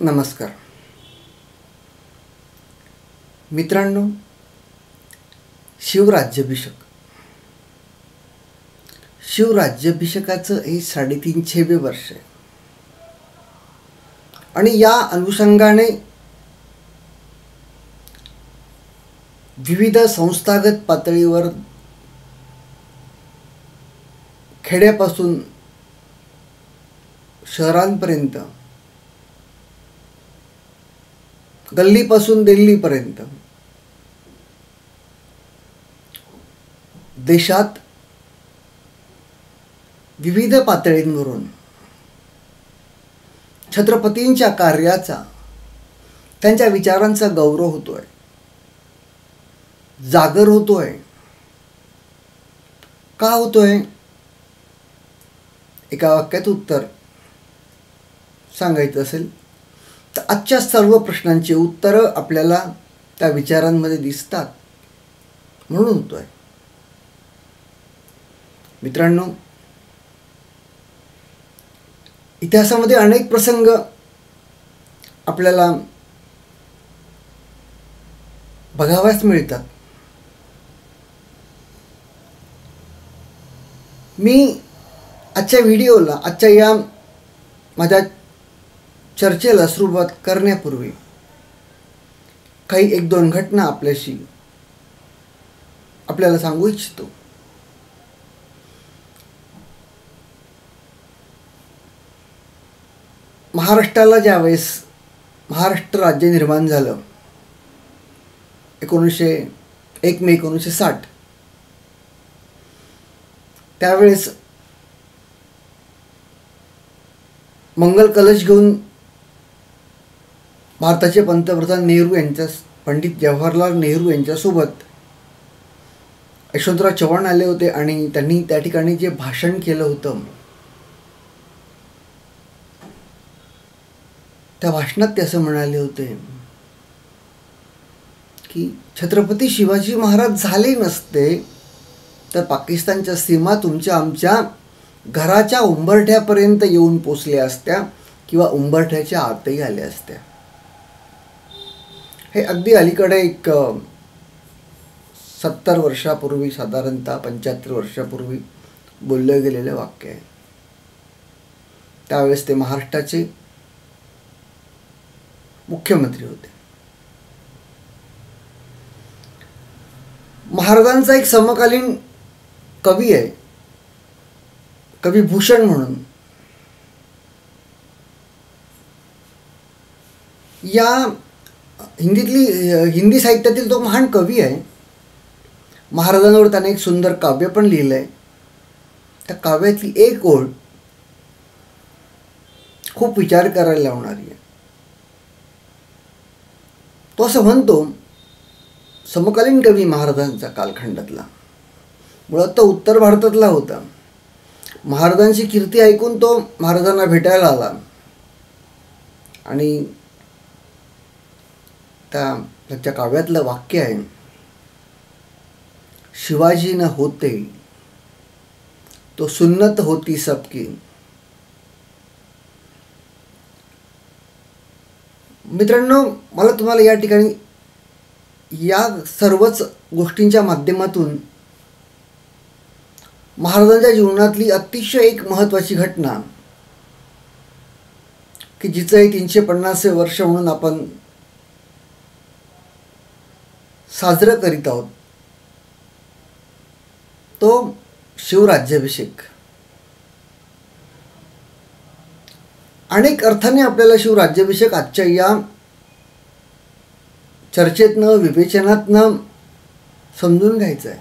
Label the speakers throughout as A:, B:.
A: नमस्कार मित्रांनो, शिवराज्याभिषेकाचं हे 350 वर्ष आहे आणि या अनुषंगाने विविध संस्थागत पातळीवर खेड्यापासून शहरांपर्यंत, गल्लीपासून दिल्लीपर्यंत देशात विविध पातळींवरून छत्रपतींच्या कार्याचा, त्यांच्या विचारांचा गौरव होतोय, जागर होतोय. का होतोय? एका वाक्यात उत्तर सांगायचं असेल तर आजच्या सर्व प्रश्नांची उत्तरं आपल्याला त्या विचारांमध्ये दिसतात म्हणून होतोय. मित्रांनो, इतिहासामध्ये अनेक प्रसंग आपल्याला बघावयास मिळतात. मी आजच्या व्हिडिओला, आजच्या या माझ्या चर्चेला सुरुवात करण्यापूर्वी काही 1-2 घटना आपल्याला सांगू इच्छितो. महाराष्ट्राला ज्यावेळेस महाराष्ट्र राज्य निर्माण झालं 1 मे 1960, त्यावेळेस मंगल कलश घेऊन भारताचे पंतप्रधान पंडित जवाहरलाल नेहरू यांच्यासोबत यशवंतराव चव्हाण आले होते आणि त्यांनी त्या ठिकाणी जे भाषण केलं होतं, त्या भाषणात ते असं म्हणाले होते की छत्रपती शिवाजी महाराज झाले नसते तर पाकिस्तानच्या सीमा तुमच्या आमच्या घराच्या उंबरठ्यापर्यंत येऊन पोचल्या असत्या किंवा उंबरठ्याच्या आतही आल्या असत्या. हे अगदी अलीकडे 70 वर्षापूर्वी, साधारणतः 75 वर्षापूर्वी बोललं गेलेलं वाक्य आहे. त्यावेळेस ते महाराष्ट्राचे मुख्यमंत्री होते. महाराजांचा एक समकालीन कवी आहे, कवी भूषण म्हणून. या हिंदी साहित्यातील तो महान कवी आहे. महाराजांवर त्याने एक सुंदर काव्य पण लिहिलं आहे. त्या काव्यातली एक ओळ खूप विचार करायला लावणारी आहे. तो असं म्हणतो, समकालीन कवी महाराजांचा कालखंडातला, मुळात तो उत्तर भारतातला होता. महाराजांची कीर्ती ऐकून तो महाराजांना भेटायला आला आणि त्याच्या काव्यातलं वाक्य आहे, शिवाजी न होते तो सुन्नत होती सबकी. मित्रांनो, मला तुम्हाला या ठिकाणी या सर्वच गोष्टींच्या माध्यमातून महाराजांच्या जीवनातली अतिशय एक महत्त्वाची घटना, की जिचं हे 350 वर्ष म्हणून आपण साजरं करीत आहोत, तो शिवराज्याभिषेक. अनेक अर्थाने आपल्याला शिवराज्याभिषेक आजच्या या चर्चेतनं, विवेचनातनं समजून घ्यायचं आहे.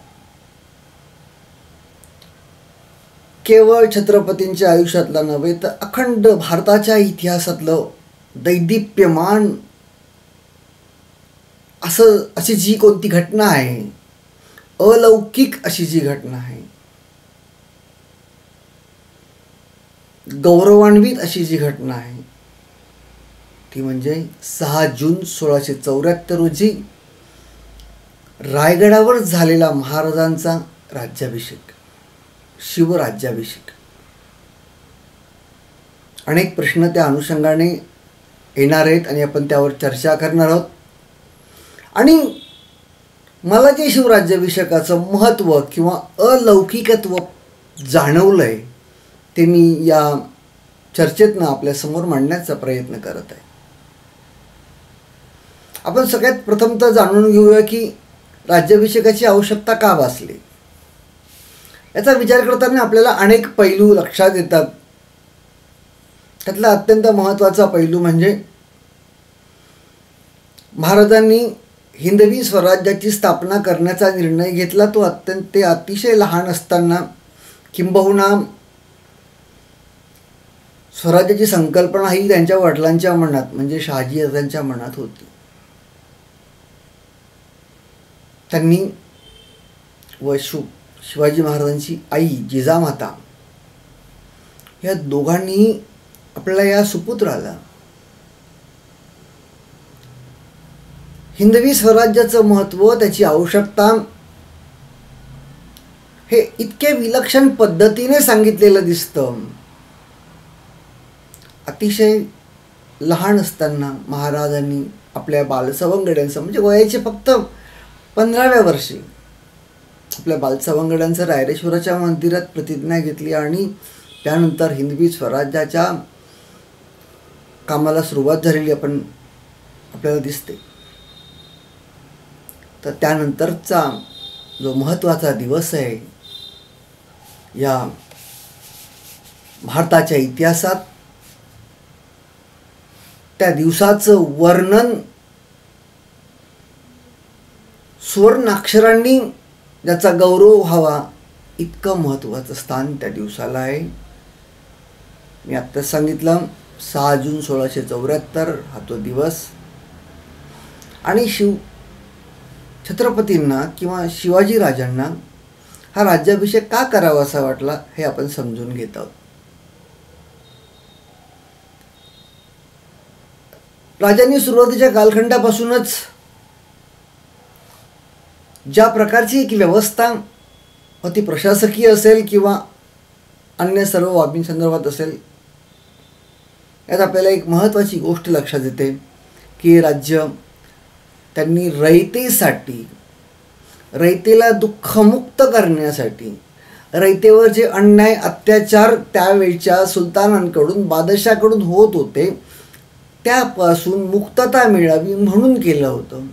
A: केवळ छत्रपतींच्या आयुष्यातला नव्हे तर अखंड भारताच्या इतिहासातलं दैदिप्यमान अशी जी कोणती घटना आहे, अलौकिक अशी जी घटना आहे, गौरवान्वित अशी जी घटना आहे, ती म्हणजे 6 जून 1674 रोजी रायगडावर झालेला महाराजांचा राज्याभिषेक, शिवराज्याभिषेक. अनेक प्रश्न त्या अनुषंगाने येणार आहेत आणि आपण त्यावर चर्चा करणार आहोत. आणि मला जे शिवराज्याभिषेकाचं महत्त्व किंवा अलौकिकत्व जाणवलं आहे ते मी या चर्चेतनं आपल्यासमोर मांडण्याचा प्रयत्न करत आहे. आपण सगळ्यात प्रथम तर जाणून घेऊया की राज्याभिषेकाची आवश्यकता का भासली. याचा विचार करताना आपल्याला अनेक पैलू लक्षात येतात. त्यातला अत्यंत महत्त्वाचा पैलू म्हणजे महाराजांनी हिंदवी स्वराज्याची स्थापना करण्याचा निर्णय घेतला. तो अतिशय लहान असताना, किंबहुना स्वराज्याची संकल्पना ही त्यांच्या वडिलांच्या मनात म्हणजे शहाजीराजांच्या मनात होती. त्यांनी व शिवाजी महाराजांची आई जिजामाता या दोघांनीही आपल्या या सुपुत्राला हिंदवी स्वराज्याचं महत्त्व, त्याची आवश्यकता हे इतके विलक्षण पद्धतीने सांगितलेलं दिसतं. अतिशय लहान असताना महाराजांनी आपल्या बालसवंगड्यांचं म्हणजे वयाचे फक्त 15व्या वर्षी आपल्या बालसवंगड्यांचं रायरेश्वराच्या मंदिरात प्रतिज्ञा घेतली आणि त्यानंतर हिंदवी स्वराज्याच्या कामाला सुरुवात झालेली आपल्याला दिसते. तर त्यानंतरचा जो महत्त्वाचा दिवस आहे या भारताच्या इतिहासात, त्या दिवसाचं वर्णन सुवर्णाक्षरांनी ज्याचा गौरव व्हावा इतकं महत्त्वाचं स्थान त्या दिवसाला आहे. मी आत्ताच सांगितलं 6 जून 1674 हा तो दिवस. आणि छत्रपतींना किंवा शिवाजी राजांना हा राज्याभिषेक का करावा असा वाटला हे आपण समजून घेत आहोत. राजांनी सुरुवातीच्या कालखंडापासूनच ज्या प्रकारची एक व्यवस्था ती प्रशासकीय असेल किंवा अन्य सर्व बाबींसंदर्भात असेल, यात आपल्याला एक महत्त्वाची गोष्ट लक्षात येते की राज्य त्यांनी रयतेसाठी, रयतेला दुःखमुक्त करण्यासाठी, रयतेवर जे अन्याय अत्याचार त्यावेळच्या सुलतानांकडून, बादशाकडून होत होते त्यापासून मुक्तता मिळावी म्हणून केलं होतं.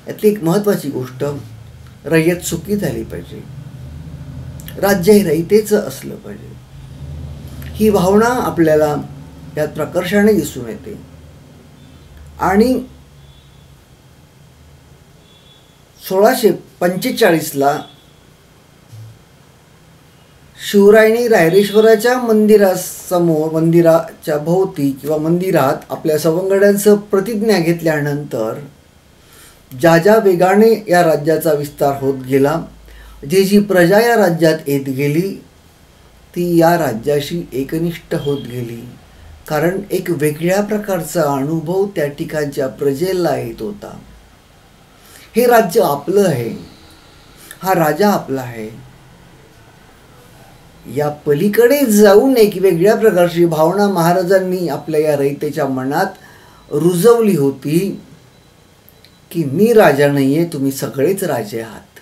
A: यातली एक महत्त्वाची गोष्ट, रयत सुखी झाली पाहिजे, राज्य हे रयतेचं असलं पाहिजे, ही भावना आपल्याला यात प्रकर्षाने दिसून येते. आणि 1645ला शिवरायांनी रायरेश्वराच्या मंदिरासमोर, मंदिराच्या भोवती किंवा मंदिरात आपल्या सवंगड्यांचं प्रतिज्ञा घेतल्यानंतर ज्या ज्या वेगाने या राज्याचा विस्तार होत गेला, जी प्रजा या राज्यात येत गेली ती या राज्याशी एकनिष्ठ होत गेली. कारण एक वेगळ्या प्रकारचा अनुभव त्या ठिकाणच्या प्रजेला येत होता. हे राज्य आपलं आहे, हा राजा आपला आहे, या पलीकडे जाऊन एक वेगळ्या प्रकारची भावना महाराजांनी आपल्या या रयतेच्या मनात रुजवली होती की मी राजा नाही आहे, तुम्ही सगळेच राजे आहात.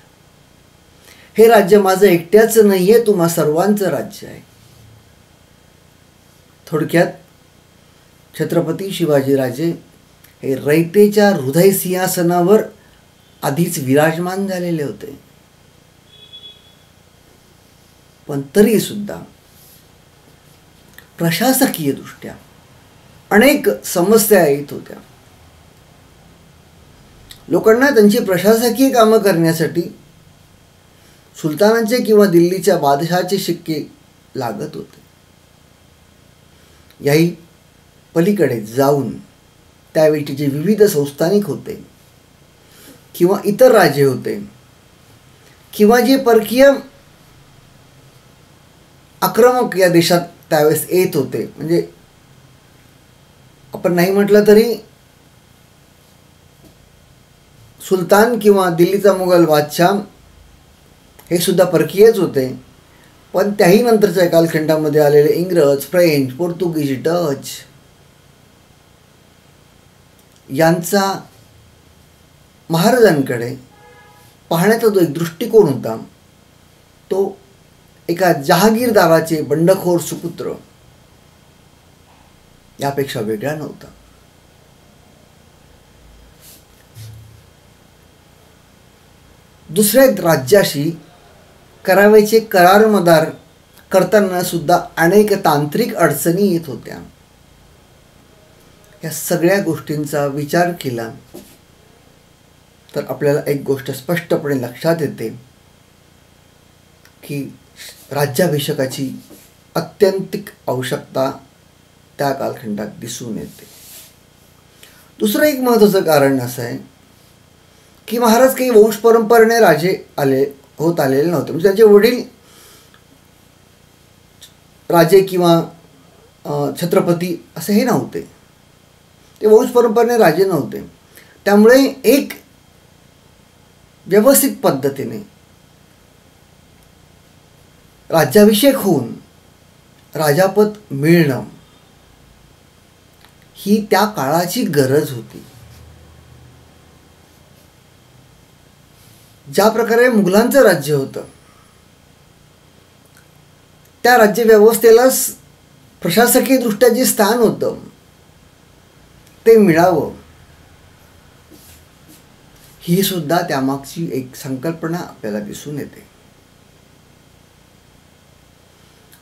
A: हे राज्य माझं एकट्याचं नाही आहे, तुम्हा सर्वांचं राज्य आहे. थोडक्यात छत्रपती शिवाजीराजे हे रयतेच्या हृदय सिंहासनावर आधीच विराजमान झालेले होते. पण तरी सुद्धा प्रशासकीय दृष्ट्या अनेक समस्या येत होत्या. लोकांना त्यांची प्रशासकीय कामं करण्यासाठी सुलतानांचे किंवा दिल्लीच्या बादशहाचे शिक्के लागत होते. याही पलीकडे जाऊन त्यावेळी जे विविध संस्थानिक होते किंवा इतर राजे होते किंवा जे परकीय आक्रमक या देशात त्यावेळेस येत होते, म्हणजे आपण नाही म्हटलं तरी सुलतान किंवा दिल्लीचा मुघल बादशाह हे सुद्धा परकीयच होते. पण त्याही नंतरच्या कालखंडामध्ये आलेले इंग्रज, फ्रेंच, पोर्तुगीज, डच यांचा महाराजांकडे पाहण्याचा जो एक दृष्टिकोन होता तो एका जहागीरदाराचे बंडखोर सुपुत्र यापेक्षा वेगळा नव्हता. दुसऱ्या राज्याशी करावयाचे करारमदार करताना सुद्धा अनेक तांत्रिक अडचणी येत होत्या. या सगळ्या गोष्टींचा विचार केला तर आपल्याला एक गोष्ट स्पष्टपणे लक्षात येते की राज्याभिषेकाची अत्यंतिक आवश्यकता त्या कालखंडात दिसून येते. दुसरं एक महत्त्वाचं कारण असं आहे की महाराज काही वंश परंपरेने राजे आलेले नव्हते. म्हणजे त्यांचे वडील राजे किंवा छत्रपती असे हे नव्हते. ते वंश परंपरेने राजे नव्हते. त्यामुळे एक व्यवस्थित पद्धतीने राज्याभिषेक होऊन राजापद मिळणं ही त्या काळाची गरज होती. ज्या प्रकारे मुघलांचं राज्य होतं त्या राज्यव्यवस्थेला प्रशासकीय दृष्ट्या जे स्थान होतं ते मिळावं ही सुद्धा त्यामागची एक संकल्पना आपल्याला दिसून येते.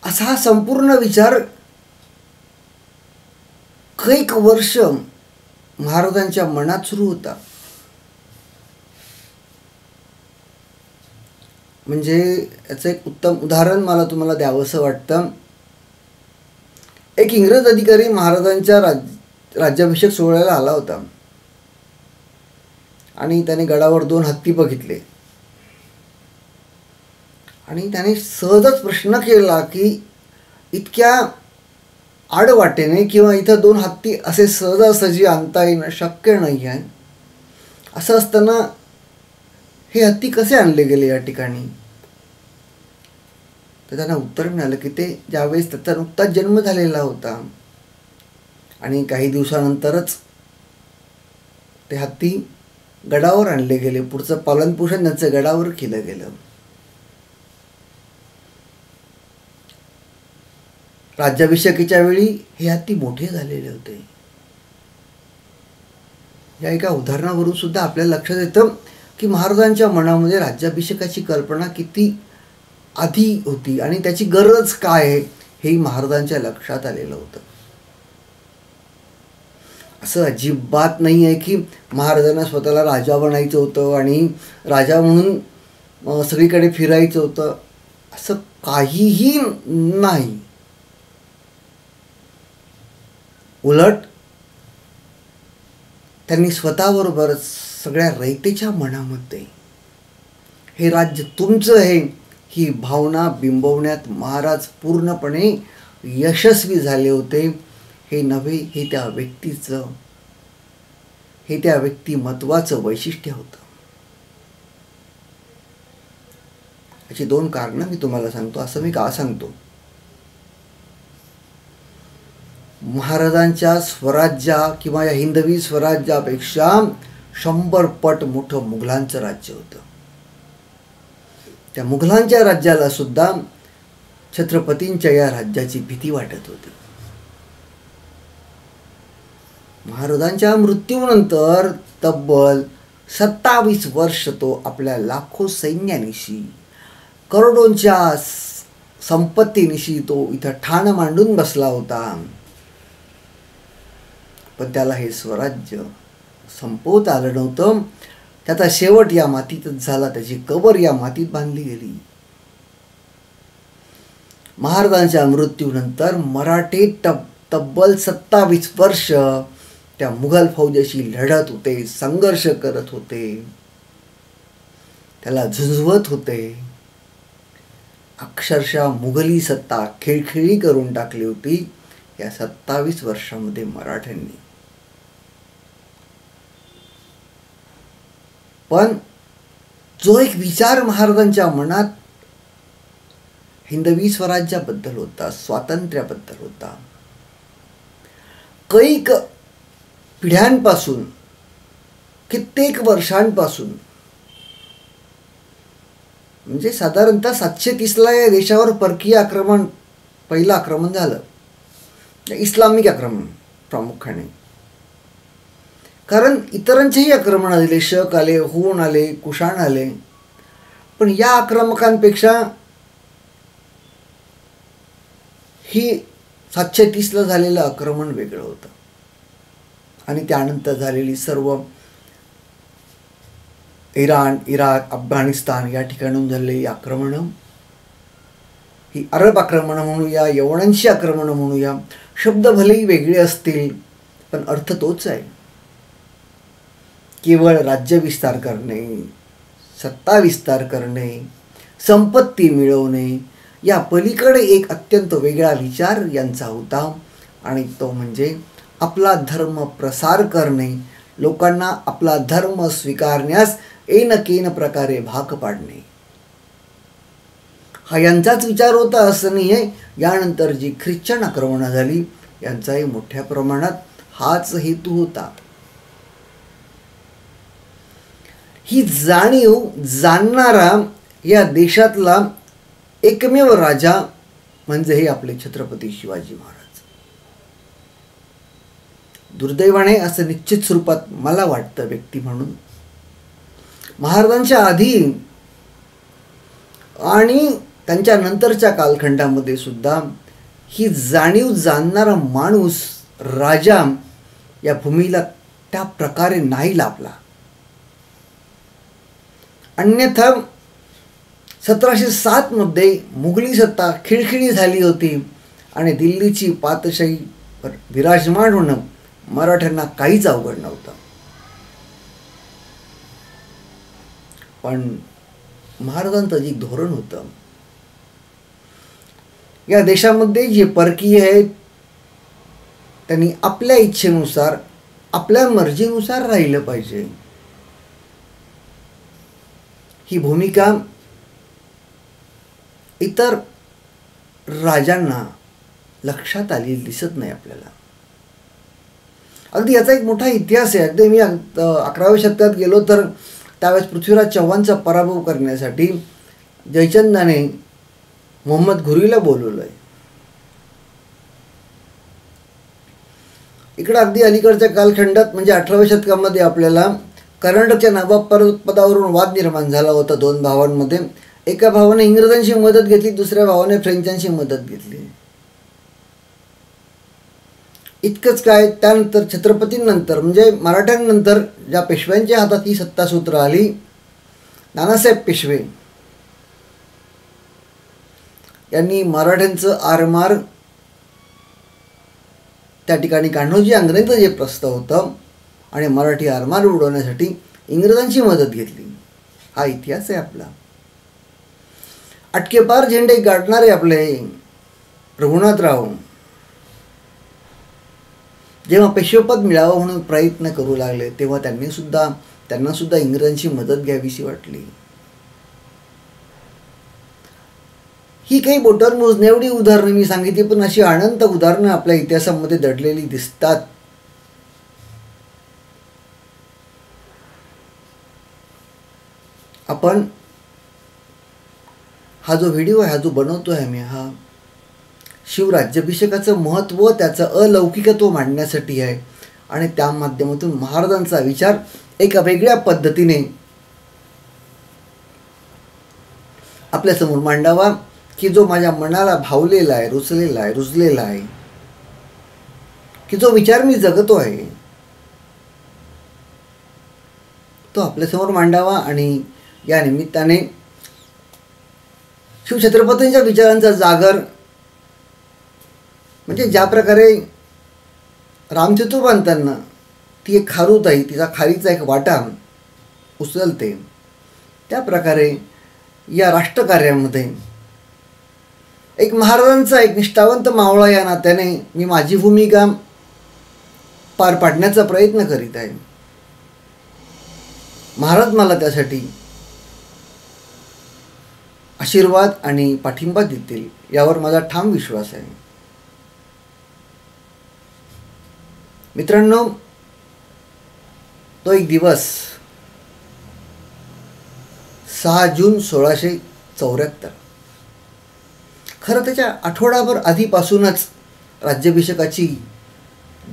A: असा हा संपूर्ण विचार कैक वर्ष महाराजांच्या मनात सुरू होता. म्हणजे याचं एक उत्तम उदाहरण मला तुम्हाला द्यावंसं वाटतं. एक इंग्रज अधिकारी महाराजांच्या राज्याभिषेक सोहळ्याला आला होता आणि त्याने गडावर 2 हत्ती बघितले आणि त्याने सहजच प्रश्न केला की इतक्या आडवाटेने किंवा इथं 2 हत्ती असे सहजासहजी आणता येणं शक्य नाही आहे. असं असताना हे हत्ती कसे आणले गेले या ठिकाणी? तर त्यांना उत्तर मिळालं की ते ज्यावेळेस त्याचा नुकताच जन्म झालेला होता आणि काही दिवसानंतरच ते हत्ती गडावर आणले गेले. पुढचं पालनपोषण त्यांचं गडावर केलं गेलं. राज्याभिषेकाच्या वेळी हे हत्ती मोठे झालेले होते. या एका उदाहरणावरून सुद्धा आपल्याला लक्षात येतं की महाराजांच्या मनामध्ये राज्याभिषेकाची कल्पना किती आधी होती आणि त्याची गरज काय आहे हे महाराजांच्या लक्षात आलेलं होतं. असं अजिबात नाही आहे की महाराजांना स्वतःला राजा बनायचं होतं आणि राजा म्हणून सगळीकडे फिरायचं होतं, असं काहीही नाही. उलट त्यांनी स्वतःबरोबरच सगळ्या रयतेच्या मनामध्ये हे राज्य तुमचं आहे ही भावना बिंबवण्यात महाराज पूर्णपणे यशस्वी झाले होते. हे नव्हे, हे त्या व्यक्तीचं, हे त्या व्यक्तिमत्वाचं वैशिष्ट्य होतं. याची 2 कारणं मी तुम्हाला सांगतो. असं मी का सांगतो? महाराजांच्या स्वराज्या किंवा या हिंदवी स्वराज्यापेक्षा 100 पट मोठं मुघलांचं राज्य होतं. त्या मुघलांच्या राज्याला सुद्धा छत्रपतींच्या या राज्याची भीती वाटत होती. महाराजांच्या मृत्यूनंतर तब्बल 27 वर्ष तो आपल्या लाखो सैन्यानिशी करोडोंच्या संपत्तीनिशी तो इथं ठाण मांडून बसला होता. पण त्याला हे स्वराज्य संपवता आलं नव्हतं. त्याचा शेवट या मातीतच झाला. त्याची कबर या मातीत बांधली गेली. महाराजांच्या मृत्यूनंतर मराठे तब्बल 27 वर्ष त्या मुघल फौजेशी लढत होते, संघर्ष करत होते, त्याला झुंजवत होते. अक्षरशः मुघली सत्ता खिळखिळी करून टाकली होती या 27 वर्षांमध्ये मराठ्यांनी. पण जो एक विचार महाराजांच्या मनात हिंदवी स्वराज्याबद्दल होता, स्वातंत्र्याबद्दल होता, कैक पिढ्यांपासून, कित्येक वर्षांपासून, म्हणजे साधारणतः 730ला या देशावर परकीय आक्रमण, पहिलं आक्रमण झालं, इस्लामिक आक्रमण प्रामुख्याने. कारण इतरांचेही आक्रमण आले, शक आले, हूण आले, कुशाण आले, पण या आक्रमकांपेक्षा ही 730ला झालेलं आक्रमण वेगळं होतं. आणि त्यानंतर झालेली सर्व इराण, इराक, अफगाणिस्तान या ठिकाणून झालेली आक्रमणं, ही अरब आक्रमणं म्हणूया, यवनांची आक्रमणं म्हणूया, शब्द भलेही वेगळे असतील पण अर्थ तोच आहे. केवळ राज्य विस्तार करणे, सत्ता विस्तार करणे, संपत्ती मिळवणे या पलीकडे एक अत्यंत वेगळा विचार यांचा होता, आणि तो म्हणजे आपला धर्म प्रसार करणे, लोकांना आपला धर्म स्वीकारण्यास ऐन केन प्रकारे भाग पाडणे, हा यांचाच विचार होता असं नाही आहे. यानंतर जी ख्रिश्चन आक्रमणं झाली यांचाही मोठ्या प्रमाणात हाच हेतू होता. ही जाणीव जाणणारा या देशातला एकमेव राजा म्हणजे हे आपले छत्रपती शिवाजी महाराज. दुर्दैवाने असं निश्चित स्वरूपात मला वाटतं व्यक्ती म्हणून, महाराजांच्या आधी आणि त्यांच्या नंतरच्या कालखंडामध्ये सुद्धा ही जाणीव जाणणारा माणूस, राजा या भूमीला त्या प्रकारे नाही लाभला. अन्यथा 1707 मध्ये मुघली सत्ता खिळखिळी झाली होती आणि दिल्लीची पातशाही विराजमान होणं मराठ्यांना काहीच अवघड नव्हतं. पण महाराजांचं जे धोरण होतं, या देशामध्ये जे परकीय आहेत त्यांनी आपल्या इच्छेनुसार, आपल्या मर्जीनुसार राहिलं पाहिजे, ही भूमिका इतर राजांना लक्षात आली दिसत नाही आपल्याला. अगदी याचा एक मोठा इतिहास आहे. अगदी मी 11व्या शतकात गेलो तर त्यावेळेस पृथ्वीराज चव्हाणचा पराभव करण्यासाठी जयचंदाने मोहम्मद घुरीला बोलवलं आहे. इकडं अगदी अलीकडच्या कालखंडात म्हणजे 18व्या शतकामध्ये आपल्याला कर्नाटकच्या नवाब पदावरून वाद निर्माण झाला होता दोन भावांमध्ये. एका भावाने इंग्रजांची मदत घेतली, दुसऱ्या भावाने फ्रेंचांची मदत घेतली. इतकंच काय, त्यानंतर छत्रपतींनंतर म्हणजे मराठ्यांनंतर ज्या पेशव्यांच्या हातात ही सत्तासूत्र आली, नानासाहेब पेशवे यांनी मराठ्यांचं आरमार त्या ठिकाणी कान्होजी आंग्रेंचं जे प्रस्ताव होतं आणि मराठी आरमार उडवण्यासाठी इंग्रजांची मदत घेतली. हा इतिहास आहे आपला. अटकेपार झेंडे गाडणारे आपले रघुनाथराव जेव्हा पेशवेपद मिळावं म्हणून प्रयत्न करू लागले तेव्हा त्यांना सुद्धा इंग्रजांची मदत घ्यावीशी वाटली. ही काही बोटावर मोजण्याएवढी उदाहरणं मी सांगितली, पण अशी अनंत उदाहरणं आपल्या इतिहासामध्ये दडलेली दिसतात. आपण हा जो व्हिडिओ आहे, हा जो बनवतो आहे मी, हा शिवराज्याभिषेकाचं महत्त्व, त्याचं अलौकिकत्व मांडण्यासाठी आहे. आणि त्या माध्यमातून महाराजांचा विचार एका वेगळ्या पद्धतीने आपल्यासमोर मांडावा, की जो माझ्या मनाला भावलेला आहे, रुजलेला आहे, की जो विचार मी जगतो आहे तो आपल्यासमोर मांडावा. आणि या निमित्ताने शिवछत्रपतींच्या विचारांचा जागर म्हणजे ज्या प्रकारे रामसेतू बांधताना ती एक खारुताई तिचा खारीचा एक वाटा उचलते, त्या प्रकारे या राष्ट्रकार्यामध्ये एक महाराजांचा एक निष्ठावंत मावळा या नात्याने मी माझी भूमिका पार पाडण्याचा प्रयत्न करीत आहे. महाराज मला त्यासाठी आशीर्वाद आणि पाठिंबा देतील यावर माझा ठाम विश्वास आहे. मित्रांनो, तो एक दिवस 6 जून 1674. खरं त्याच्या आठवडाभर आधीपासूनच राज्याभिषेकाची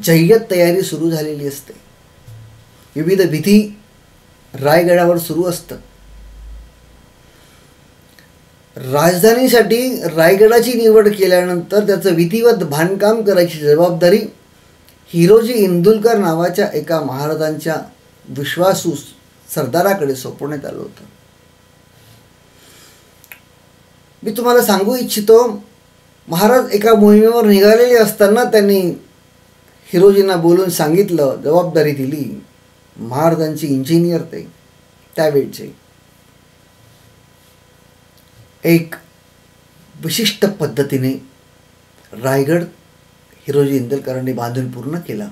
A: जय्यत तयारी सुरू झालेली असते. विविध विधी रायगडावर सुरू असतात. राजधानीसाठी रायगडाची निवड केल्यानंतर त्याचं विधिवत बांधकाम करायची जबाबदारी हिरोजी इंदुलकर नावाच्या एका महाराजांच्या विश्वासू सरदाराकडे सोपवण्यात आलं होतं. मी तुम्हाला सांगू इच्छितो, महाराज एका मोहिमेवर निघालेले असताना त्यांनी हिरोजींना बोलून सांगितलं, जबाबदारी दिली. महाराजांचे इंजिनियर ते त्यावेळचे एक विशिष्ट पद्धतीने रायगड हिरोजी इंदलकरांनी बांधून पूर्ण केला.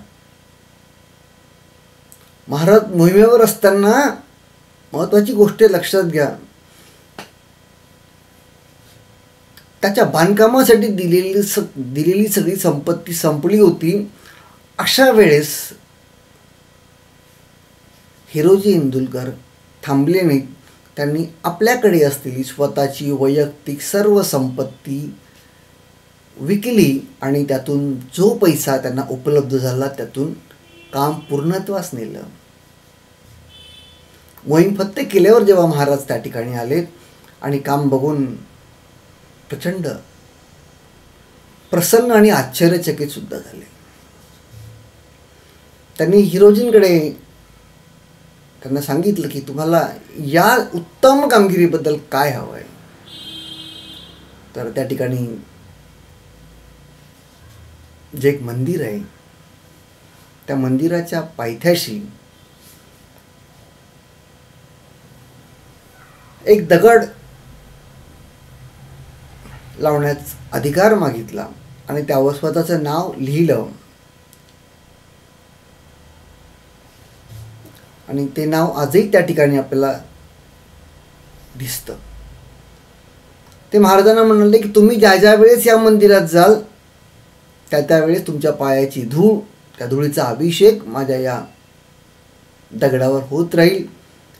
A: महाराज मोहिमेवर असताना महत्त्वाची गोष्ट लक्षात घ्या, त्याच्या बांधकामासाठी दिलेली सगळी संपत्ती संपली होती. अशा वेळेस हिरोजी इंदुलकर थांबले नाहीत. त्यांनी आपल्याकडे असलेली स्वतःची वैयक्तिक सर्व संपत्ती विकली आणि त्यातून जो पैसा त्यांना उपलब्ध झाला त्यातून काम पूर्णत्वास नेलं. मोहीम फत्ते केल्यावर जेव्हा महाराज त्या ठिकाणी आले आणि काम बघून प्रचंड प्रसन्न आणि आश्चर्यचकित सुद्धा झाले. त्यांनी हिरोजींकडे त्यांना सांगितलं की तुम्हाला या उत्तम कामगिरीबद्दल काय हवं आहे. तर त्या ठिकाणी जे एक मंदिर आहे त्या मंदिराच्या पायथ्याशी एक दगड लावण्याचा अधिकार मागितला आणि त्यावर स्वतःचं नाव लिहिलं आणि ते नाव आजही त्या ठिकाणी आपल्याला दिसतं. ते महाराजांना म्हणाले की तुम्ही ज्या ज्या वेळेस या मंदिरात जाल त्या त्यावेळेस तुमच्या पायाची धूळ, त्या धुळीचा अभिषेक माझ्या या दगडावर होत राहील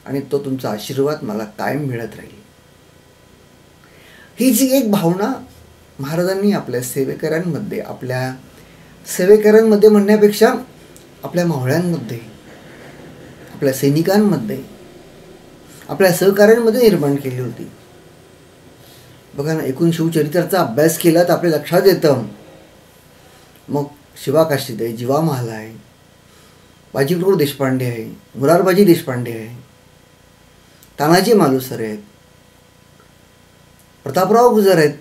A: आणि तो तुमचा आशीर्वाद मला कायम मिळत राहील. ही जी एक भावना महाराजांनी आपल्या सेवेकऱ्यांमध्ये म्हणण्यापेक्षा आपल्या मावळ्यांमध्ये, आपल्या सैनिकांमध्ये, आपल्या सहकाऱ्यांमध्ये निर्माण केली होती. बघा ना, एकूण शिवचरित्राचा अभ्यास केला तर आपल्या लक्षात येतं, मग शिवाकाशीद आहे, जीवा महाल आहे, बाजीप्रभू देशपांडे आहे, मुरारबाजी देशपांडे आहे, तानाजी मालुसरे आहेत, प्रतापराव गुजर आहेत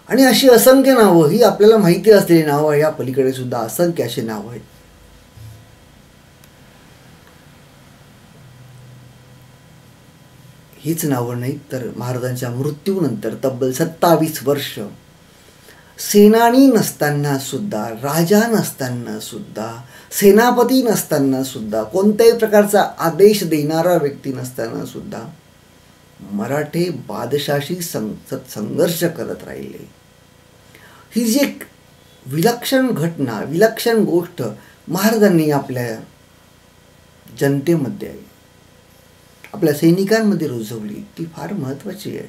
A: आणि अशी असंख्य नावं, ही आपल्याला माहिती असलेली नावं, या पलीकडे सुद्धा असंख्य अशी नावं आहेत. हीच नावं नाहीत तर महाराजांच्या मृत्यूनंतर तब्बल 27 वर्ष सेनानी नसताना सुद्धा, राजा नसताना सुद्धा, सेनापती नसताना सुद्धा, कोणत्याही प्रकारचा आदेश देणारा व्यक्ती नसताना सुद्धा मराठे बादशाशी संघर्ष करत राहिले. ही जी एक विलक्षण घटना, विलक्षण गोष्ट महाराजांनी आपल्या जनतेमध्ये, आपल्या सैनिकांमध्ये रुजवली, ती फार महत्त्वाची आहे.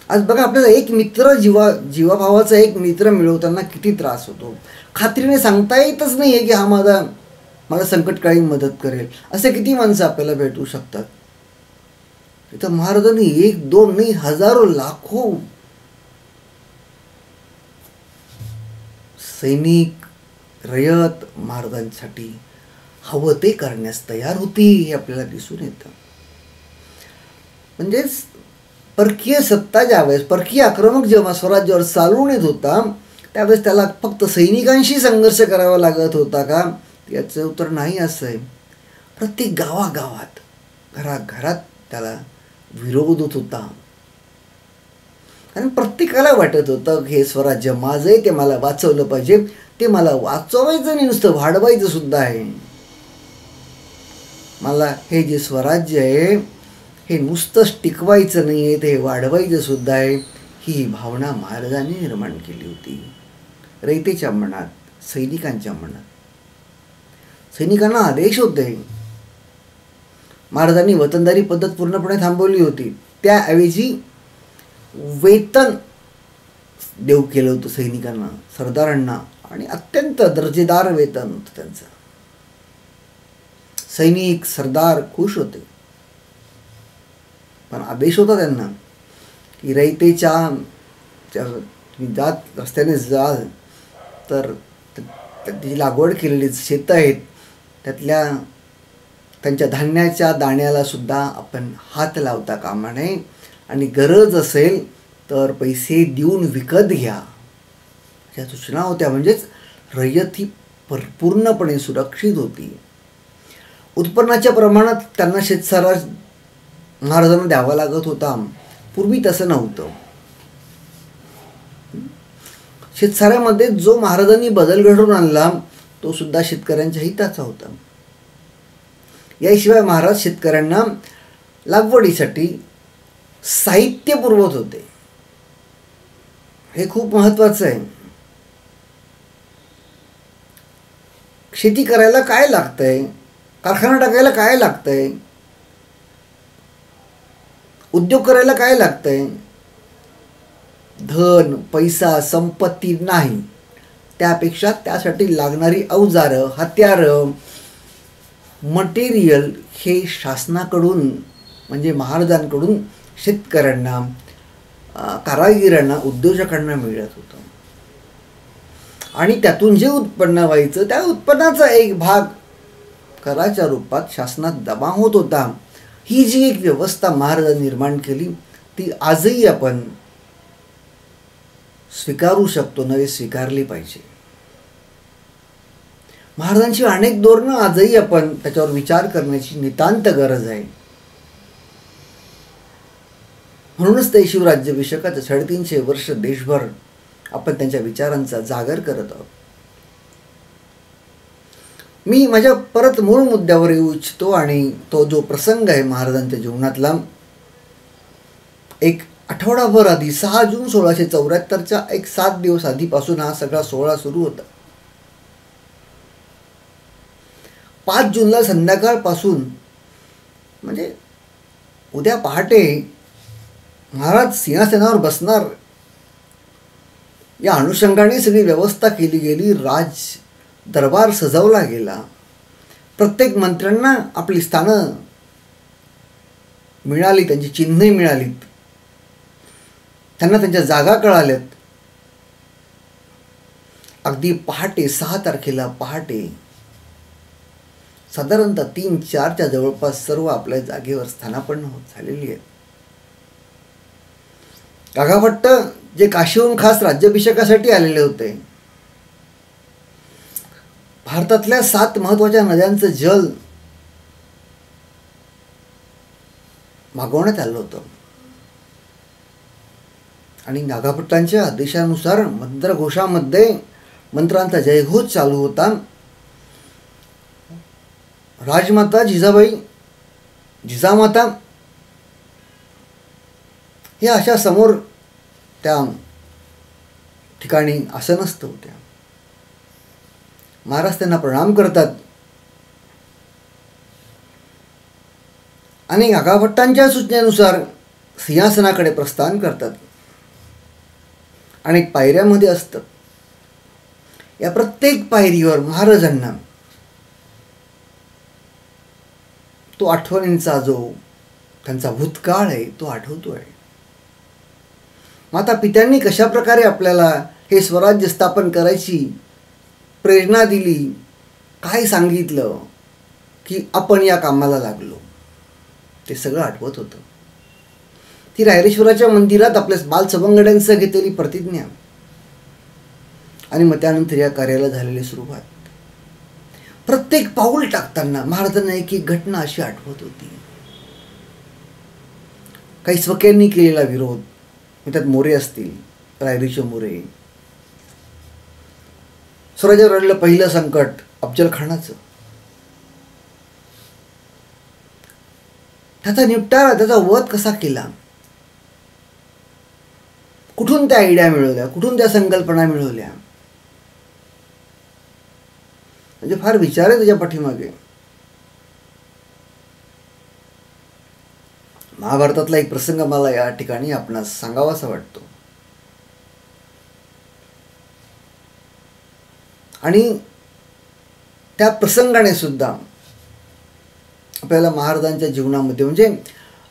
A: आज बघा, आपल्याला एक मित्र, जीवाभावाचा एक मित्र मिळवताना किती त्रास होतो. खात्रीने सांगता येतच नाही आहे की हा मला संकटकाळी मदत करेल. असे किती माणसं आपल्याला भेटू शकतात. इथं महाराजांनी 1-2 नाही, हजारो लाखो सैनिक, रयत महाराजांसाठी हवं ते करण्यास तयार होती, हे आपल्याला दिसून येतं. म्हणजेच परकीय सत्ता ज्यावेळेस, परकीय आक्रमक जेव्हा स्वराज्यावर चालून येत होता त्यावेळेस त्याला फक्त सैनिकांशी संघर्ष करावा लागत होता का? याचं उत्तर नाही असं आहे. प्रत्येक गावागावात, घराघरात त्याला विरोध होत होता. कारण प्रत्येकाला वाटत होतं हे स्वराज्य माझं आहे, ते मला वाचवलं पाहिजे. ते मला वाचवायचं नाही, नुसतं वाढवायचं सुद्धा आहे. मला हे जे स्वराज्य आहे हे नुसतंच टिकवायचं नाही आहे, ते वाढवायचं सुद्धा आहे. ही भावना महाराजांनी निर्माण केली होती रयतेच्या मनात, सैनिकांच्या मनात. सैनिकांना आदेश होते. महाराजांनी वतनदारी पद्धत पूर्णपणे थांबवली होती. त्याऐवजी वेतन देऊ केलं होतं सैनिकांना, सरदारांना, आणि अत्यंत दर्जेदार वेतन होतं त्यांचं. सैनिक सरदार खुश होते. पण आदेश होता त्यांना की रयतेच्या तुम्ही जात रस्त्याने जाल तर जी लागवड केलेली शेतं आहेत त्यातल्या त्यांच्या धान्याच्या दाण्याला सुद्धा आपण हात लावता कामा नये, आणि गरज असेल तर पैसे देऊन विकत घ्या, या सूचना होत्या. म्हणजेच रयत ही पूर्णपणे सुरक्षित होती. उत्पन्नाच्या प्रमाणात त्यांना शेतसारा महाराजांना द्यावा लागत होता. पूर्वी तसं नव्हतं. शेतसाऱ्यामध्ये जो महाराजांनी बदल घडवून आणला तो सुद्धा शेतकऱ्यांच्या हिताचा होता. याशिवाय महाराज शेतकऱ्यांना लागवडीसाठी साहित्य पुरवत होते. हे खूप महत्त्वाचं आहे. शेती करायला काय लागतंय, कारखाना टाकायला काय लागतंय, उद्योग करायला काय लागतंय, धन पैसा संपत्ती नाही. त्यापेक्षा त्यासाठी लागणारी अवजारं, हत्यारं, मटेरियल हे शासनाकडून म्हणजे महाराजांकडून शेतकऱ्यांना, कारागिरांना, उद्योजकांना मिळत होतं. आणि त्यातून जे उत्पन्न व्हायचं त्या उत्पन्नाचा एक भाग कराच्या रूपात शासनात जमा होत होता. ही जी एक व्यवस्था महाराजांनी निर्माण केली ती आजही आपण स्वीकारू शकतो, नव्हे स्वीकारली पाहिजे. महाराजांची अनेक धोरणं आजही आपण त्याच्यावर विचार करण्याची नितांत गरज आहे. म्हणूनच ते शिवराज्याभिषेकाचं 350 वर्ष देशभर आपण त्यांच्या विचारांचा जागर करत आहोत. मी माझ्या परत मूळ मुद्द्यावर येऊ इच्छितो, आणि तो जो प्रसंग आहे महाराजांच्या जीवनातला, एक आठवडाभर आधी 6 जून 1674च्या एक 7 दिवस आधीपासून हा सगळा सोहळा सुरू होता. 5 जूनला संध्याकाळपासून म्हणजे उद्या पहाटे महाराज सिंहासनावर बसणार या अनुषंगाने सगळी व्यवस्था केली गेली. राज दरबार सजवला गेला. प्रत्येक मंत्र्यांना आपली स्थानं मिळाली, त्यांची चिन्हे मिळालीत, त्यांना त्यांच्या जागा कळाल्यात. अगदी पहाटे 6 तारखेला पहाटे साधारणतः 3-4च्या जवळपास सर्व आपल्या जागेवर स्थानापन्न झालेली आहेत. काकाभट्ट जे काशीहून खास राज्याभिषेकासाठी आलेले होते, भारतातल्या 7 महत्त्वाच्या नद्यांचं जल मागवण्यात आलं होतं, आणि नागाभट्टांच्या आदेशानुसार मंत्रघोषामध्ये मंत्रांचा जयघोष चालू होता. राजमाता जिजाबाई, जिजामाता या अशा समोर त्या ठिकाणी आसनस्थ होत्या. महाराज त्यांना प्रणाम करतात आणि नागाभट्टांच्या सूचनेनुसार सिंहासनाकडे प्रस्थान करतात. अनेक पायऱ्यामध्ये असतात. या प्रत्येक पायरीवर महाराजांना तो आठवणींचा जो त्यांचा भूतकाळ आहे तो आठवतोय. माता पित्यांनी कशा प्रकारे आपल्याला हे स्वराज्य स्थापन करायची प्रेरणा दिली, काय सांगितलं की आपण या कामाला लागलो, ते सगळं आठवत होतं. ती रायरेश्वराच्या मंदिरात आपल्या बालसवंगड्यांचं घेतलेली प्रतिज्ञा आणि मग त्यानंतर या कार्याला झालेली सुरुवात. प्रत्येक पाऊल टाकताना महाराजांना एक एक घटना अशी आठवत होती. काही स्वकीयांनी केलेला विरोध, त्यात मोरे असतील, रायरीचे मोरे. स्वराज्यावर आलेलं पहिलं संकट अफजल खानाचं, त्याचा निपटारा, त्याचा वध कसा केला, कुठून त्या आयडिया मिळवल्या, कुठून त्या संकल्पना मिळवल्या. म्हणजे फार विचार आहे त्याच्या पाठीमागे. महाभारतातला एक प्रसंग मला या ठिकाणी आपणास सांगावासा वाटतो. आणि त्या प्रसंगाने सुद्धा आपल्याला महाराजांच्या जीवनामध्ये, म्हणजे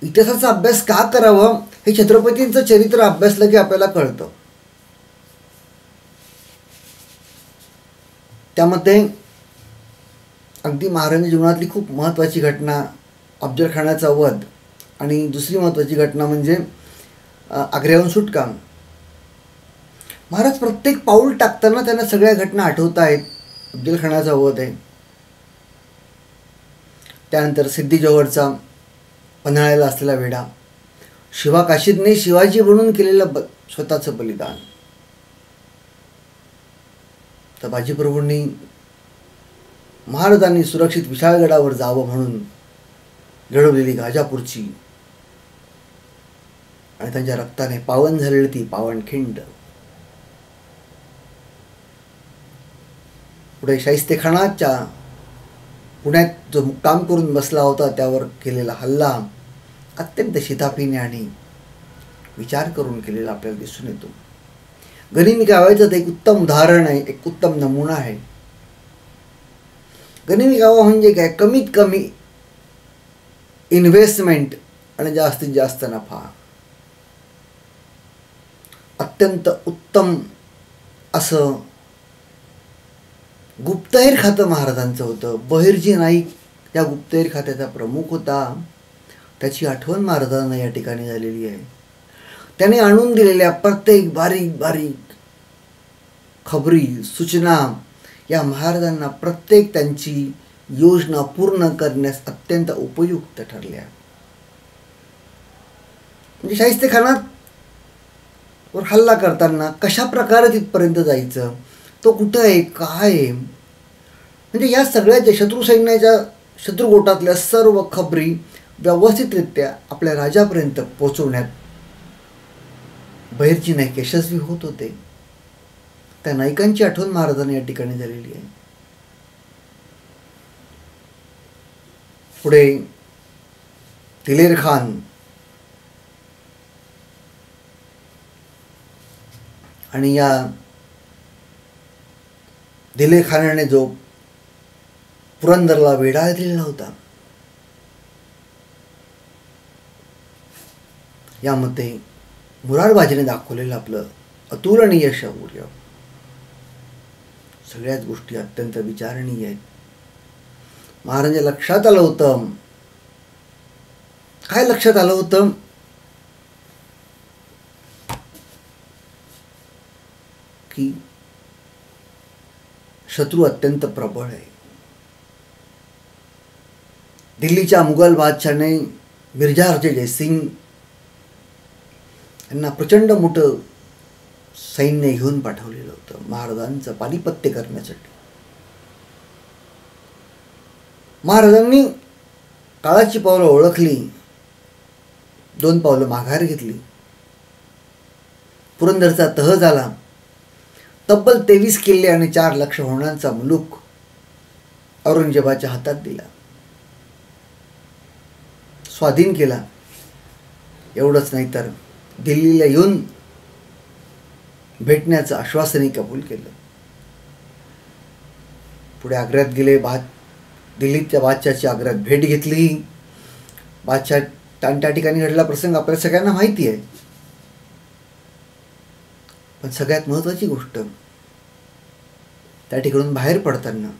A: इतिहासाचा अभ्यास का करावा हे छत्रपतींचं चरित्र अभ्यासलं की आपल्याला कळतं. त्यामध्ये अगदी महाराजांच्या जीवनातली खूप महत्त्वाची घटना अफजलखानाचा वध, आणि दुसरी महत्त्वाची घटना म्हणजे आग्र्याहून सुटका. महाराज प्रत्येक पाऊल टाकताना त्यांना सगळ्या घटना आठवत आहेत. अफजलखानाचा वध आहे, त्यानंतर सिद्धी-जोहरचा पन्हाळ्याला असलेला वेढा, शिवा काशीदने शिवाजी म्हणून केलेलं स्वतःचं बलिदान, तर बाजीप्रभूंनी महाराजांनी सुरक्षित विशाळगडावर जावं म्हणून लढवलेली गाजापूरची आणि त्यांच्या रक्ताने पावन झालेली ती पावनखिंड, पुढे शाहिस्तेखानाच्या पुण्यात जो मुक्काम करून बसला होता त्यावर केलेला हल्ला अत्यंत शिताफीने आणि विचार करून केलेला आपल्याला दिसून येतो. गनिमी काव्याचं ते एक उत्तम उदाहरण आहे, एक उत्तम नमुना आहे. गनिमी कावा म्हणजे काय, कमीत कमी इन्व्हेस्टमेंट आणि जास्तीत जास्त नफा. अत्यंत उत्तम असं गुप्तहेर खातं महाराजांचं होतं. बहिर्जी नाईक या गुप्तहेर खात्याचा प्रमुख होता. त्याची आठवण महाराजांना या ठिकाणी झालेली आहे. त्याने आणून दिलेल्या प्रत्येक बारीक बारीक खबरी सूचना या महाराजांना प्रत्येक त्यांची योजना पूर्ण करण्यास अत्यंत उपयुक्त ठरल्या. म्हणजे शाहिस्तेखानावर हल्ला करताना कशा प्रकारे तिथपर्यंत जायचं, तो कुठं आहे, काय आहे, म्हणजे या सगळ्या शत्रू सैन्याच्या शत्रुगोटातल्या सर्व खबरी व्यवस्थितरित्या आपल्या राजापर्यंत पोहोचवण्यात बहिर्जी नाईक यशस्वी होत होते. त्या नायकांची आठवण महाराजांनी या ठिकाणी झालेली आहे. पुढे दिलेर खान आणि या दिलेर खानाने जो पुरंदरला वेढा दिलेला होता, यामध्ये मुरारबाजीने दाखवलेलं आपलं अतुलनीय शौर्य, सगळ्याच गोष्टी अत्यंत विचारणीय आहेत. महाराजांच्या लक्षात आलं होतं, काय लक्षात आलं होतं, की शत्रू अत्यंत प्रबळ आहे. दिल्लीच्या मुघल बादशाहाने मिर्झा हरजे जयसिंग यांना प्रचंड मोठं सैन्य घेऊन पाठवलेलं होतं महाराजांचं पानिपत्य करण्यासाठी. महाराजांनी काळाची पावलं ओळखली, 2 पावलं माघार घेतली. पुरंदरचा तह झाला. तब्बल 23 किल्ले आणि 4 लाख होणांचा मुलूक औरंगजेबाच्या हातात दिला, स्वाधीन केला. एवढंच नाही तर दिल्लीला येऊन भेटण्याचं आश्वासनही कबूल केलं. पुढे आग्र्यात गेले. दिल्लीच्या बादशाहाची आग्र्यात भेट घेतली. बादशाह त्या ठिकाणी घडलेला प्रसंग आपल्याला सगळ्यांना माहिती आहे. पण सगळ्यात महत्त्वाची गोष्ट, त्या ठिकाणून बाहेर पडताना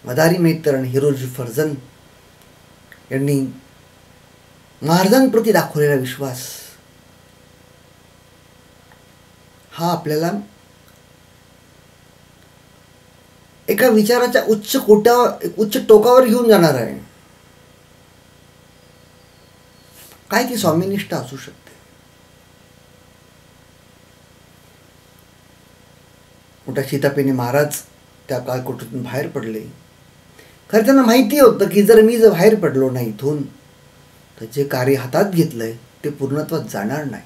A: मदारी मेहतर आणि हिरोजी फर्जन यांनी महाराजांप्रती दाखवलेला विश्वास हा आपल्याला एका विचाराच्या उच्च टोकावर घेऊन जाणार आहे. काय ती स्वामीनिष्ठा असू शकते. मोठ्या शिताफीने महाराज त्या काळकोटीतून बाहेर पडले. खरं त्यांना माहिती होतं की जर मी बाहेर पडलो नाही इथून, तर जे कार्य हातात घेतलंय ते पूर्णत्वात जाणार नाही,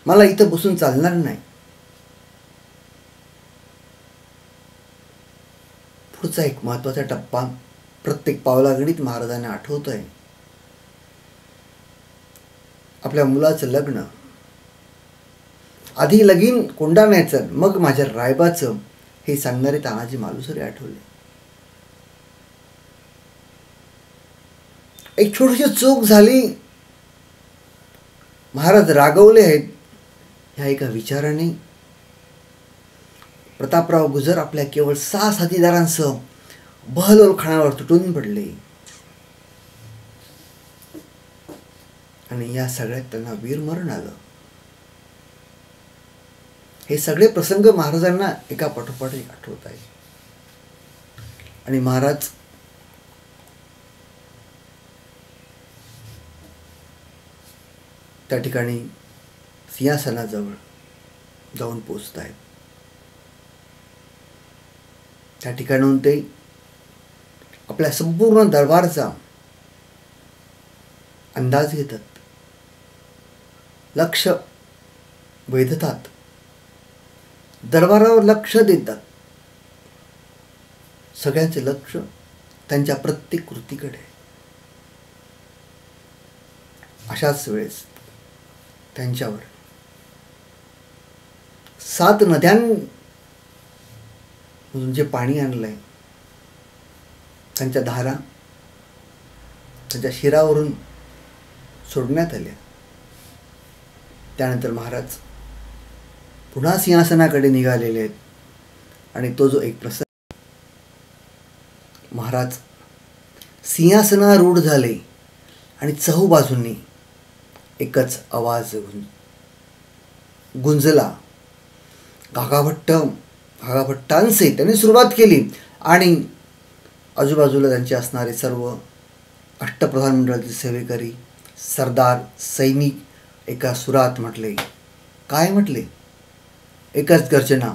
A: मला इथं बसून चालणार नाही. पुढचा एक महत्त्वाचा टप्पा प्रत्येक पावलागणिक महाराजांना आठवत आहे. आपल्या मुलाचं लग्न, आधी लगीन कोंडाण्याचं मग माझ्या रायबाचं, हे सांगणारे तानाजी मालुसरे आठवले. एक छोटीशी चूक झाली, महाराज रागवले आहेत, ह्या एका विचाराने प्रतापराव गुजर आपल्या केवळ 6 साथीदारांसह बहलोल खानावर तुटून पडले आणि या सगळ्यात त्यांना वीरमरण आलं. हे सगळे प्रसंग महाराजांना एका पाठोपाठ आठवत आहे. आणि महाराज त्या ठिकाणी सिंहासनाजवळ जाऊन पोचत आहेत. त्या ठिकाणून ते आपल्या संपूर्ण दरबारचा अंदाज घेतात, लक्ष वेधतात, दरबारावर लक्ष देतात. सगळ्यांचे लक्ष त्यांच्या प्रत्येक कृतीकडे. अशाच वेळेस त्यांच्यावर 7 नद्यांमधून जे पाणी आणलंय, त्यांच्या धारा त्यांच्या शिरावरून सोडण्यात आल्या. त्यानंतर महाराज पुन्हा सिंहासनाकडे निघालेले आहेत. आणि तो जो एक प्रसंग, महाराज सिंहासनारूढ झाले आणि चहूबाजूंनी एकच आवाज गुंजला. घागाभट्टांचे त्यांनी सुरुवात केली आणि आजूबाजूला त्यांचे असणारे सर्व अष्टप्रधान मंडळाचे सेवेकरी, सरदार, सैनिक एका सुरात म्हटले. काय म्हटले? एकच गर्जना,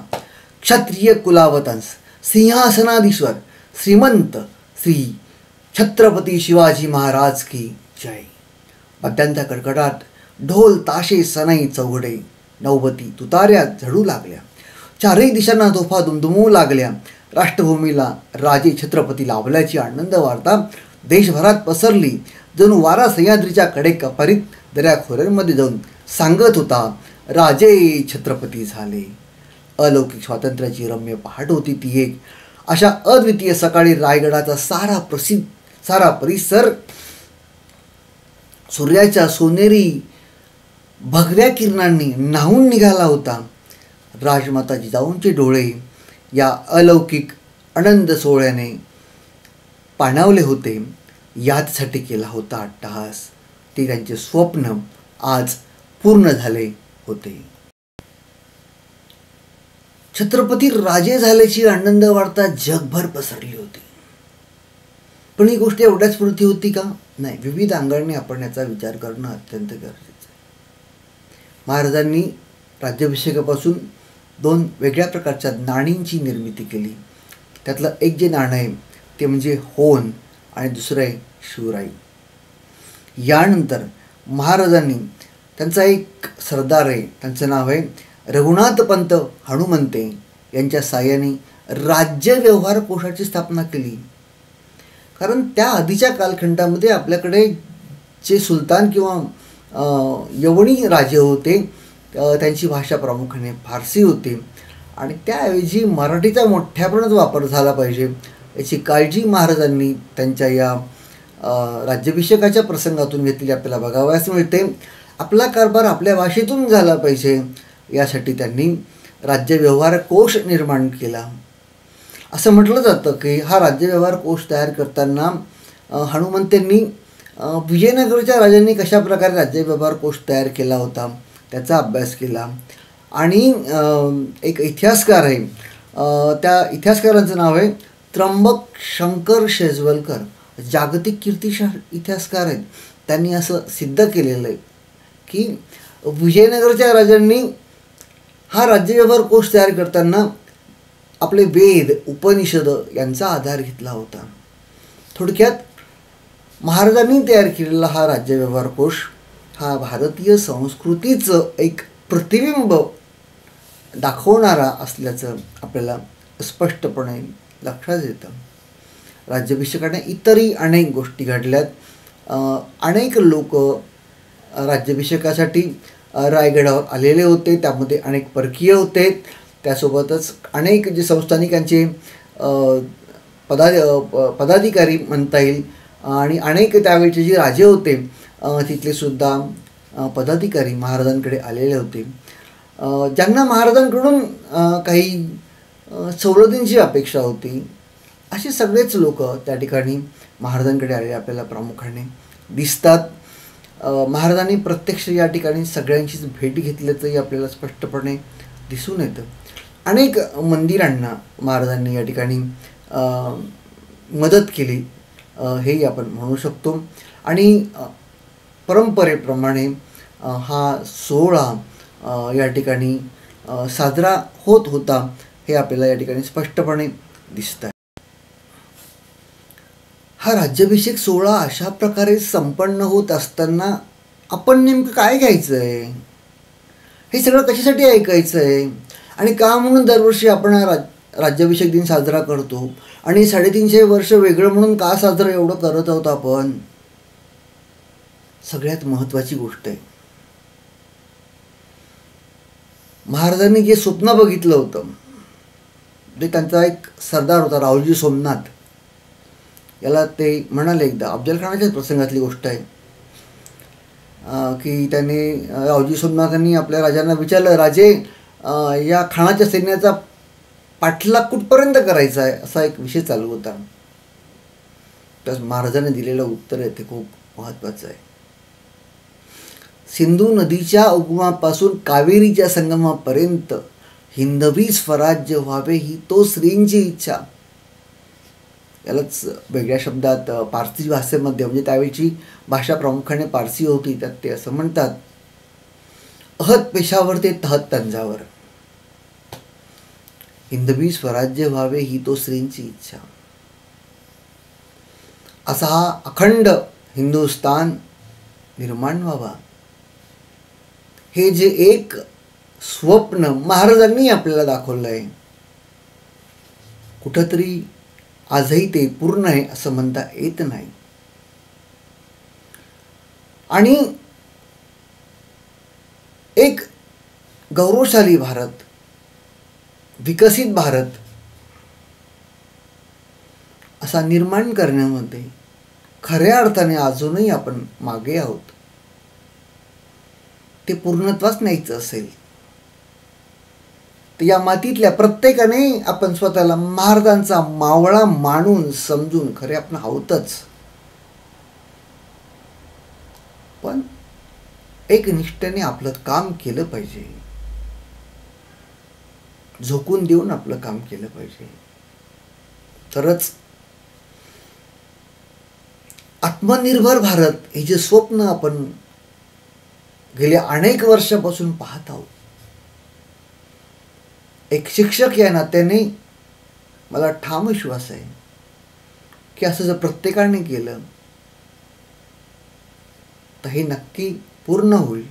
A: क्षत्रिय कुलावतंस, सिंहासनाधीश्वर श्रीमंत श्री छत्रपती शिवाजी महाराज की जय. वाद्यांच्या कडकडाट, ढोल ताशे सनई चौघडे, नौबती तुतार्या झडू लागल्या. चारही दिशांना तोफा दुमदुमू लागल्या. राष्ट्रभूमीला राजे छत्रपती लाभल्याची आनंद वार्ता देशभरात पसरली. जणू वारा सह्याद्रीच्या कडेकपारीत दऱ्याखोऱ्यांमध्ये जाऊन सांगत होता, राजे छत्रपती झाले. अलौकिक स्वातंत्र्याची रम्य पहाट होती ती एक. अशा अद्वितीय सकाळी रायगडाचा सारा परिसर सूर्याच्या सोनेरी भगव्या किरणांनी न्हावून निघाला होता. राजमाता जिजाऊंचे डोळे या अलौकिक आनंद सोहळ्याने पाणावले होते. याचसाठी केला होता अट्टहास. ते त्यांचे स्वप्न आज पूर्ण झाले होते. छत्रपती राजे झाल्याची आनंद वार्ता जगभर पसरली होती. पण ही गोष्ट एवढ्याच पुरती होती का? नाही, विविध अंगाने आपण याचा विचार करणं अत्यंत गरजेचं आहे. महाराजांनी राज्याभिषेकापासून 2 वेगळ्या प्रकारच्या नाणींची निर्मिती केली. त्यातलं एक जे नाणं आहे ते म्हणजे होन आणि दुसरं आहे शिवराई. यानंतर महाराजांनी त्यांचा एक सरदार आहे, त्यांचं नाव आहे रघुनाथपंत हनुमंते, यांच्या साहाय्याने राज्य व्यवहार कोशाची स्थापना केली. कारण त्या आधीच्या कालखंडामध्ये आपल्याकडे जे सुलतान किंवा यवनी राजे होते त्यांची भाषा प्रामुख्याने फारसी होती आणि त्याऐवजी मराठीचा मोठ्या प्रमाणात वापर झाला पाहिजे याची काळजी महाराजांनी त्यांच्या या राज्याभिषेकाच्या प्रसंगातून घेतली आपल्याला बघावयास मिळते. आपला कारभार आपल्या भाषेतून झाला पाहिजे यासाठी त्यांनी राज्य व्यवहार कोश निर्माण केला. असं म्हटलं जातं की हा राज्य व्यवहार कोश तयार करताना हनुमंतांनी विजयनगरच्या राजांनी कशा प्रकारे राज्य व्यवहार कोश तयार केला होता त्याचा अभ्यास केला. आणि एक इतिहासकार आहे, त्या इतिहासकारांचं नाव आहे त्र्यंबक शंकर शेजवलकर, जागतिक कीर्तिशार इतिहासकार आहेत. त्यांनी असं सिद्ध केलेलं आहे की विजयनगरच्या राजांनी हा राज्य व्यवहार कोश तयार करताना आपले वेद, उपनिषद यांचा आधार घेतला होता. थोडक्यात महाराजांनी तयार केलेला हा राज्य व्यवहार कोश हा भारतीय संस्कृतीचं एक प्रतिबिंब दाखवणारा असल्याचं आपल्याला स्पष्टपणे लक्षात येतं. राज्याभिषेकाने इतरही अनेक गोष्टी घडल्यात. अनेक लोक राज्याभिषेकासाठी रायगडावर आलेले होते, त्यामध्ये अनेक परकीय होते. त्यासोबतच अनेक जे संस्थानिकांचे पदाधिकारी म्हणता येईल आणि अनेक त्यावेळचे जे राजे होते तिथले सुद्धा पदाधिकारी महाराजांकडे आलेले होते, ज्यांना महाराजांकडून काही सवलतींची अपेक्षा होती. असे सगळेच लोक त्या ठिकाणी महाराजांकडे आलेले आपल्याला प्रामुख्याने दिसतात. महाराजांनी प्रत्यक्ष या ठिकाणी सगळ्यांचीच भेट घेतल्याचंही आपल्याला स्पष्टपणे दिसून येतं. अनेक मंदिरांना महाराजांनी या ठिकाणी मदत केली हेही आपण म्हणू शकतो. आणि परंपरेप्रमाणे हा सोहळा या ठिकाणी साजरा होत होता हे आपल्याला या ठिकाणी स्पष्टपणे दिसतं. हा राज्याभिषेक सोहळा अशा प्रकारे संपन्न होत असताना आपण नेमकं काय घ्यायचं आहे, हे सगळं कशासाठी ऐकायचं आहे आणि का म्हणून दरवर्षी आपण हा राज्याभिषेक दिन साजरा करतो आणि 350 वर्ष वेगळं म्हणून का साजरं एवढं करत आहोत आपण. सगळ्यात महत्त्वाची गोष्ट आहे, महाराजांनी जे स्वप्न बघितलं होतं ते त्यांचा एक सरदार होता रावजी सोमनाथ, याला ते म्हणाले एकदा, अफजलखानाच्याच प्रसंगातली गोष्ट आहे की त्याने रावजी सोमनाथांनी आपल्या राजांना विचारलं, राजे या खानाच्या सैन्याचा पाठलाग कुठपर्यंत करायचा आहे, असा एक विषय चालू होता. तर महाराजांनी दिलेलं उत्तर आहे ते खूप महत्त्वाचं आहे. सिंधू नदीच्या उगमापासून कावेरीच्या संगमापर्यंत हिंदवी स्वराज्य व्हावे ही तो श्रींची इच्छा. यालाच वेगळ्या शब्दात पारसी भाषेमध्ये, म्हणजे त्यावेळची भाषा प्रामुख्याने पारसी होती, त्यात ते असं म्हणतात, अहत पेशावर ते तहत तंजावर. हिंदवी स्वराज्य व्हावे ही तो श्रींची इच्छा. असा हा अखंड हिंदुस्थान निर्माण व्हावा, हे जे एक स्वप्न महाराजांनी आपल्याला दाखवलं आहे, कुठंतरी आजही ते पूर्ण आहे असं म्हणता येत नाही. आणि एक गौरवशाली भारत, विकसित भारत असा निर्माण करण्यामध्ये खऱ्या अर्थाने अजूनही आपण मागे आहोत. ते पूर्णत्वास न्यायचं असेल तर या मातीतल्या प्रत्येकाने आपण स्वतःला महाराजांचा मावळा मानून समजून खरे आपण आहोतच, पण एक निष्ठेने आपलं काम केलं पाहिजे, झोकून देऊन आपलं काम केलं पाहिजे. तरच आत्मनिर्भर भारत हे जे स्वप्न आपण गेल्या अनेक वर्षापासून पाहत आहोत, एक शिक्षक या नात्याने मला ठाम विश्वास आहे की असं जर प्रत्येकाने केलं तर हे नक्की पूर्ण होईल.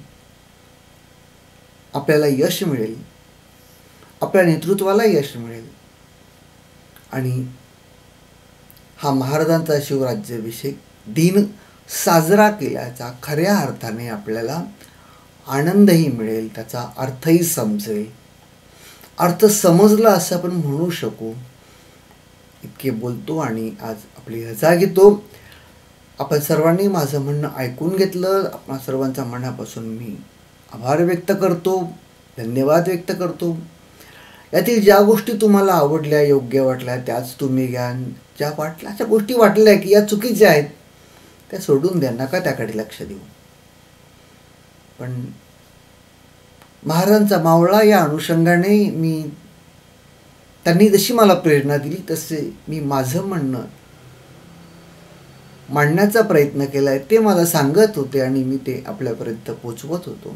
A: आपल्याला यश मिळेल, आपल्या नेतृत्वाला यश मिळेल आणि हा महाराजांचा शिवराज्याभिषेक दिन साजरा केल्याचा खऱ्या अर्थाने आपल्याला आनंदही मिळेल, त्याचा अर्थही समजेल. अर्थ समजला असं आपण म्हणू शकू. इतके बोलतो आणि आज आपली रजा घेतो. आपण सर्वांनी माझं म्हणणं ऐकून घेतलं. आपणा सर्वांचा मनापासून मी आभार व्यक्त करतो, धन्यवाद व्यक्त करतो. यातील ज्या गोष्टी तुम्हाला आवडल्या, योग्य वाटल्या त्याच तुम्ही घ्या. ज्या वाटल्या अशा गोष्टी वाटल्या की या चुकीच्या आहेत त्या सोडून द्या, नका त्याकडे लक्ष देऊ. पण महाराजांचा मावळा या अनुषंगाने मी, त्यांनी जशी मला प्रेरणा दिली तसे मी माझं म्हणणं मांडण्याचा प्रयत्न केला आहे. ते मला सांगत होते आणि मी ते आपल्यापर्यंत पोचवत होतो.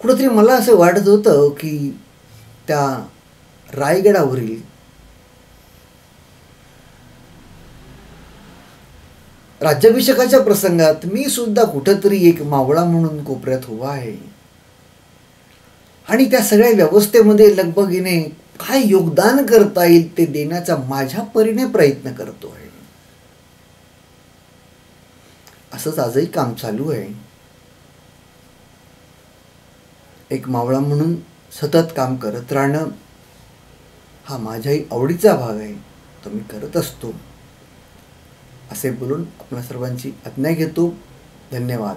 A: कुठंतरी मला असं वाटत होतं की त्या रायगडावरील राज्याभिषेकाच्या प्रसंगात मी सुद्धा कुठंतरी एक मावळा म्हणून कोपऱ्यात उभा आहे आणि त्या सगळ्या व्यवस्थेमध्ये लगबगीने काय योगदान करता येईल ते देण्याचा माझ्या परीने प्रयत्न करतो आहे. असंच आजही काम चालू आहे. एक मावळा म्हणून सतत काम करत राहणं हा माझ्याही आवडीचा भाग आहे, तो मी करत असतो. असे बोलून आपल्या सर्वांची आज्ञा घेतो. धन्यवाद.